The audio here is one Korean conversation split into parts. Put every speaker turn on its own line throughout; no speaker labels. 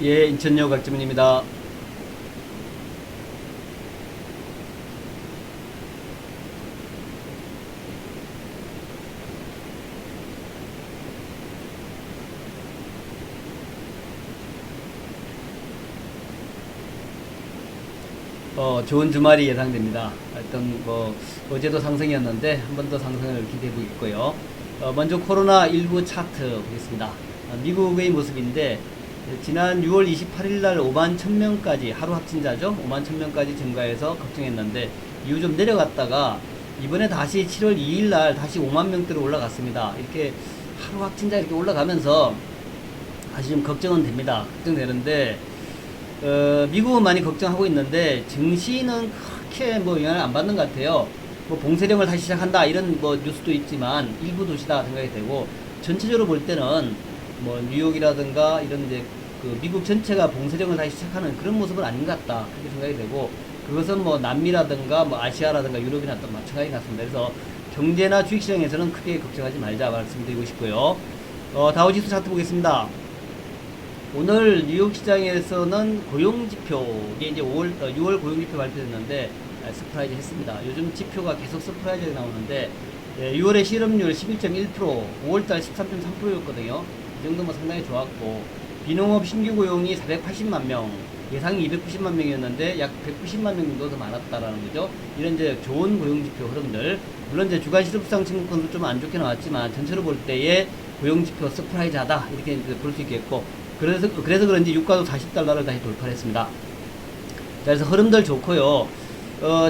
예, 인천역 각주문입니다. 좋은 주말이 예상됩니다. 하여튼 어제도 상승이었는데 한 번 더 상승을 기대하고 있고요. 먼저 코로나19 차트 보겠습니다. 미국의 모습인데 지난 6월 28일 날 5만 1000명까지 하루 확진자죠. 5만 1000명까지 증가해서 걱정했는데 이후 좀 내려갔다가 이번에 다시 7월 2일 날 다시 5만 명대로 올라갔습니다. 이렇게 하루 확진자 이렇게 올라가면서 다시 좀 걱정은 됩니다. 걱정되는데 미국은 많이 걱정하고 있는데 증시는 그렇게 영향을 안 받는 것 같아요. 봉쇄령을 다시 시작한다 이런 뉴스도 있지만 일부 도시다 생각이 되고, 전체적으로 볼 때는 뉴욕이라든가 이런 이제 그 미국 전체가 봉쇄령을 다시 시작하는 그런 모습은 아닌 것 같다 그렇게 생각이 되고, 그것은 남미라든가 아시아라든가 유럽이나 또 마찬가지 같습니다. 그래서 경제나 주식시장에서는 크게 걱정하지 말자 말씀드리고 싶고요. 다우지수 차트 보겠습니다. 오늘 뉴욕 시장에서는 고용지표, 이게 이제 6월 고용지표 발표됐는데, 서프라이즈 했습니다. 요즘 지표가 계속 서프라이즈가 나오는데, 6월의 실업률 11.1%, 5월달 13.3%였거든요. 이 정도면 상당히 좋았고, 비농업 신규 고용이 480만 명, 예상이 290만 명이었는데, 약 190만 명 정도 더 많았다라는 거죠. 이런 이제 좋은 고용지표 흐름들. 물론 이제 주간 실업수당 청구 건수 좀 안 좋게 나왔지만, 전체로 볼 때의 고용지표 서프라이즈 하다, 이렇게 볼 수 있겠고, 그래서 그런지 유가도 40달러를 다시 돌파했습니다. 그래서 흐름들 좋고요.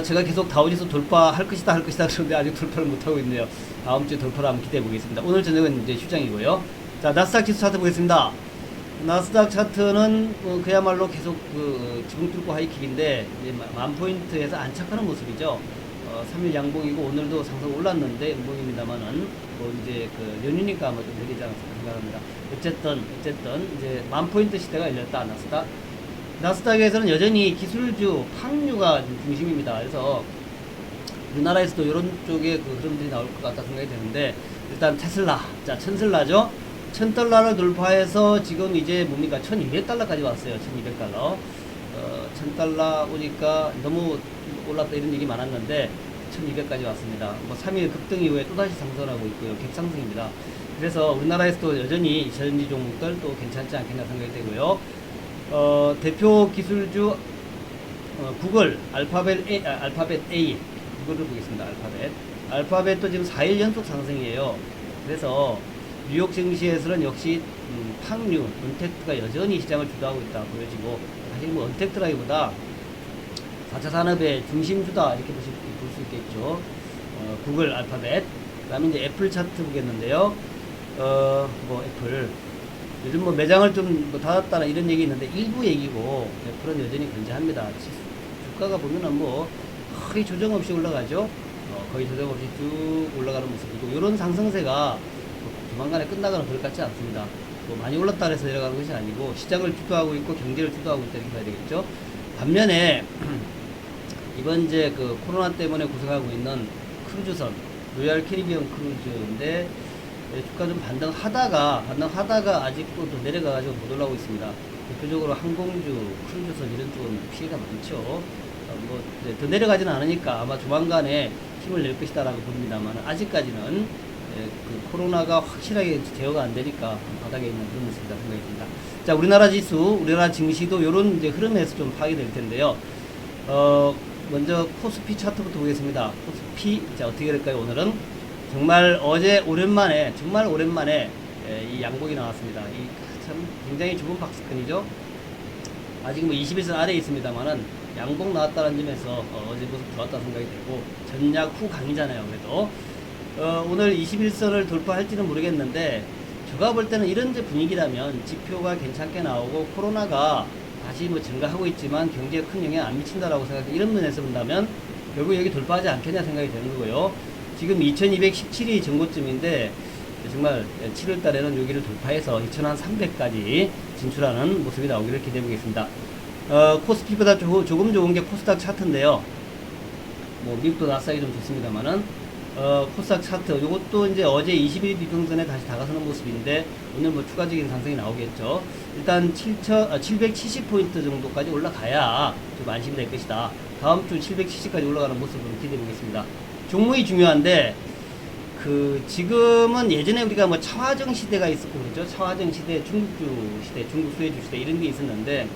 제가 계속 다우지수 돌파할 것이다 그런데 아직 돌파를 못하고 있네요. 다음 주에 돌파를 한번 기대해 보겠습니다. 오늘 저녁은 이제 휴장이고요. 자, 나스닥 지수 차트 보겠습니다. 나스닥 차트는 그야말로 계속 지붕 뚫고 하이킥인데, 이제 10,000포인트에서 안착하는 모습이죠. 3일 양봉이고 오늘도 상승 올랐는데 음봉입니다만은 이제 연휴니까 좀 내리지 않았을까 생각합니다. 어쨌든 이제 10,000포인트 시대가 열렸다. 나스닥에서는 여전히 기술주, 팡류가 중심입니다. 그래서 우리나라에서도 이런 쪽의 흐름들이 나올 것 같다 생각이 되는데, 일단 테슬라, 자, 천슬라죠. 1000달러를 돌파해서 지금 이제 뭡니까 1200달러까지 왔어요. 1200달러. 1000달러 오니까 너무 올랐다 이런 얘기 많았는데 1200까지 왔습니다. 3일 급등 이후에 또다시 상승하고 있고요. 갭상승입니다. 그래서 우리나라에서도 여전히 전지 종목들 또 괜찮지 않겠나 생각이 되고요. 대표 기술주 구글, 알파벳 A, 구글을 보겠습니다. 알파벳도 지금 4일 연속 상승이에요. 그래서 뉴욕 증시에서는 역시 팡류, 언택트가 여전히 시장을 주도하고 있다 보여지고, 사실 언택트라기보다 4차 산업의 중심주다 이렇게 볼 수 있겠죠. 구글, 알파벳. 그 다음에 이제 애플 차트 보겠는데요. 애플. 요즘 매장을 좀 닫았다는 이런 얘기 있는데 일부 얘기고, 애플은 여전히 견제합니다. 주가가 보면은 거의 조정 없이 올라가죠. 거의 조정 없이 쭉 올라가는 모습이고, 이런 상승세가 조만간에 끝나거나 그럴 것 같지 않습니다. 많이 올랐다 해서 내려가는 것이 아니고 시장을 주도하고 있고 경제를 주도하고 있다 이렇게 봐야 되겠죠. 반면에 이번 이제 코로나 때문에 고생하고 있는 크루즈선, 로얄 캐리비언 크루즈인데 주가 좀 반등하다가 아직도 또 내려가가지고 못 올라오고 있습니다. 대표적으로 항공주, 크루즈선 이런 쪽은 피해가 많죠. 더 내려가지는 않으니까 아마 조만간에 힘을 낼 것이다라고 봅니다만, 아직까지는 코로나가 확실하게 제어가 안 되니까 바닥에 있는 그런 모습이다 생각이 듭니다. 자, 우리나라 지수, 우리나라 증시도 이런 이제 흐름에서 좀 파악이 될 텐데요. 먼저 코스피 차트부터 보겠습니다. 코스피, 자, 어떻게 될까요? 오늘은 정말 오랜만에 이 양봉이 나왔습니다. 이 참 굉장히 좁은 박스권이죠. 아직 21선 아래에 있습니다만은 양봉 나왔다는 점에서 어제 모습 좋았다 생각이 되고, 전략 후 강이잖아요. 그래도 오늘 21선을 돌파할지는 모르겠는데, 제가 볼 때는 이런 분위기라면 지표가 괜찮게 나오고 코로나가 다시 증가하고 있지만 경제에 큰 영향 안 미친다라고 생각해, 이런 면에서 본다면 결국 여기 돌파하지 않겠냐 생각이 되는 거고요. 지금 2217이 전고점인데 정말 7월 달에는 여기를 돌파해서 2300까지 진출하는 모습이 나오기를 기대해 보겠습니다. 코스피보다 조금 좋은 게 코스닥 차트인데요. 미국도 나스닥이 좀 좋습니다만은 코스닥 차트, 요것도 이제 어제 20일 비평선에 다시 다가서는 모습인데, 오늘 뭐 추가적인 상승이 나오겠죠. 일단 770포인트 정도까지 올라가야 좀 안심이 될 것이다. 다음 주 770까지 올라가는 모습을 기대해 보겠습니다. 종목이 중요한데, 지금은 예전에 우리가 뭐 차화정 시대가 있었고, 그렇죠? 차화정 시대, 중국주 시대, 중국 수혜주 시대 이런 게 있었는데,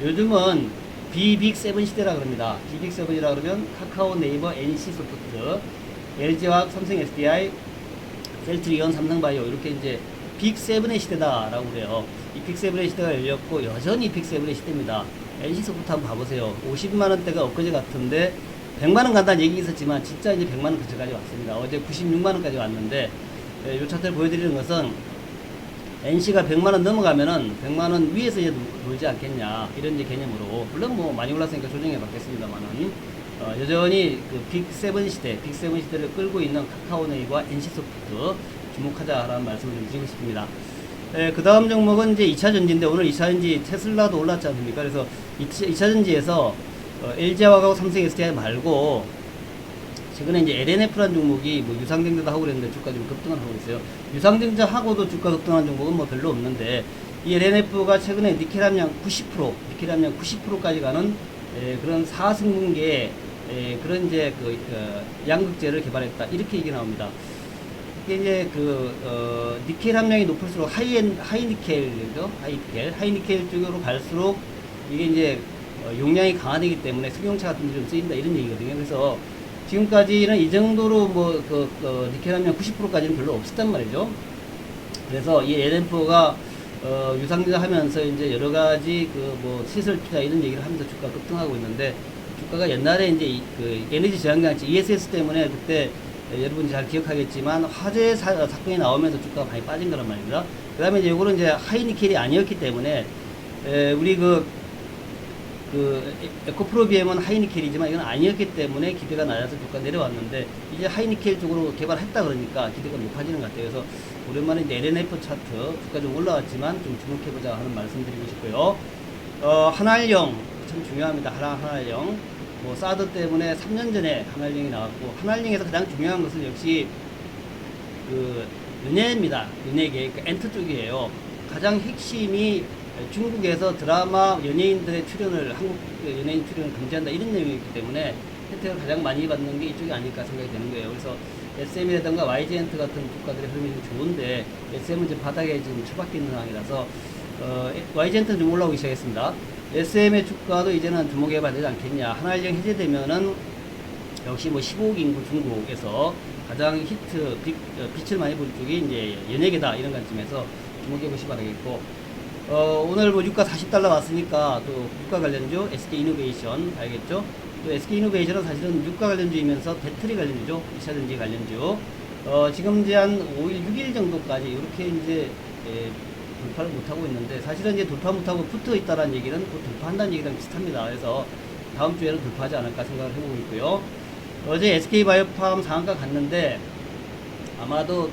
요즘은 비빅7 시대라 그럽니다. 비빅7이라 그러면 카카오, 네이버, NC소프트, LG화학, 삼성 SDI, 셀트리온, 삼성바이오 이렇게 이제 빅7의 시대다라고 그래요. 이 빅7의 시대가 열렸고 여전히 빅7의 시대입니다. NC소프트 한번 봐보세요. 50만원대가 엊그제 같은데 100만원 간다는 얘기 있었지만 진짜 이제 100만원 근처까지 왔습니다. 어제 96만원까지 왔는데, 이 차트를 보여드리는 것은 NC가 100만원 넘어가면은 100만원 위에서 이제 놀지 않겠냐 이런 이제 개념으로, 물론 뭐 많이 올랐으니까 조정해 받겠습니다만은, 여전히 빅7 시대, 빅7 시대를 끌고 있는 카카오네이버와 NC소프트 주목하자라는 말씀을 좀 드리고 싶습니다. 그 다음 종목은 이제 2차전지인데, 오늘 2차전지 테슬라도 올랐지 않습니까? 그래서 2차전지에서 LG화학하고 삼성 SDI 말고, 최근에 이제 LNF라는 종목이 뭐 유상증자도 하고 그랬는데 주가 좀 급등을 하고 있어요. 유상증자하고도 주가 급등한 종목은 뭐 별로 없는데, 이 LNF가 최근에 니켈 함량 90%까지 가는 그런 4승분계 그런 이제 양극재를 개발했다, 이렇게 얘기 나옵니다. 이게 이제 니켈 함량이 높을수록 하이니켈이죠. 하이니켈 쪽으로 갈수록 이게 이제 용량이 강화되기 때문에 승용차 같은 데 좀 쓰인다, 이런 얘기거든요. 그래서 지금까지는 이 정도로 니켈 함량 90%까지는 별로 없었단 말이죠. 그래서 이 LNF가 유상증자 하면서 이제 여러 가지 시설 투자 이런 얘기를 하면서 주가 급등하고 있는데, 주가가 옛날에 이제 에너지 저장장치 ESS 때문에 그때 여러분이 잘 기억하겠지만 화재 사건이 나오면서 주가가 많이 빠진 거란 말입니다. 그 다음에 이제 요거는 이제 하이니켈이 아니었기 때문에, 우리 에코프로비엠은 하이니켈이지만 이건 아니었기 때문에 기대가 낮아서 주가 내려왔는데, 이제 하이니켈 쪽으로 개발했다 그러니까 기대가 높아지는 것 같아요. 그래서 오랜만에 이제 LNF 차트 주가 좀 올라왔지만 좀 주목해보자 하는 말씀 드리고 싶고요. 한알령 참 중요합니다. 한알령 사드 때문에 3년 전에 한알령이 나왔고, 한알령에서 가장 중요한 것은 역시 연예입니다. 연예계, 엔터 쪽이에요. 가장 핵심이 중국에서 드라마 연예인들의 출연을, 한국 연예인 출연을 금지한다, 이런 내용이기 때문에 혜택을 가장 많이 받는 게 이쪽이 아닐까 생각이 되는 거예요. 그래서 SM이라든가 YG엔트 같은 국가들의 흐름이 좀 좋은데, SM은 지금 바닥에 지금 처박혀 있는 상황이라서, YG엔트는 좀 올라오기 시작했습니다. SM의 주가도 이제는 주목해봐야 되지 않겠냐. 한알령 해제되면은 역시 15억 인구 중국에서 가장 빛을 많이 볼 쪽이 이제 연예계다, 이런 관점에서 주목해보시 바라겠고, 오늘 유가 40달러 왔으니까 또 유가 관련주 SK이노베이션 알겠죠? 또 SK이노베이션은 사실은 유가 관련주이면서 배터리 관련주죠. 2차전지 관련주. 지금 이제 한 5일, 6일 정도까지 이렇게 이제 돌파를 못하고 있는데, 사실은 이제 돌파 못하고 붙어 있다라는 얘기는 곧 돌파한다는 얘기랑 비슷합니다. 그래서 다음 주에는 돌파하지 않을까 생각을 해보고 있고요. 어제 SK바이오팜 상한가 갔는데, 아마도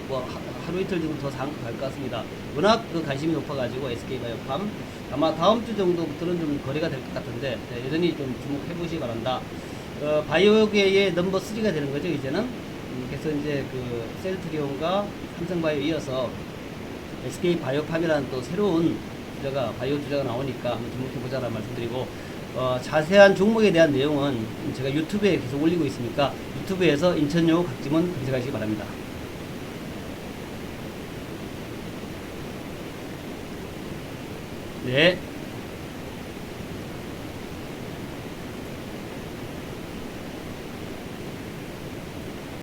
하루 이틀 정도 더 상한가 갈 것 같습니다. 워낙 관심이 높아가지고 SK바이오팜 아마 다음 주 정도부터는 좀 거래가 될 것 같은데, 여전히 좀 주목해보시기 바랍니다. 바이오계의 넘버 3가 되는 거죠, 이제는. 그래서 이제 셀트리온과 삼성바이오 이어서 SK바이오팜이라는 또 새로운 바이오 주자가 나오니까 한번 주목해보자라는 말씀드리고, 자세한 종목에 대한 내용은 제가 유튜브에 계속 올리고 있으니까 유튜브에서 인천요 각지문 검색하시기 바랍니다. 네.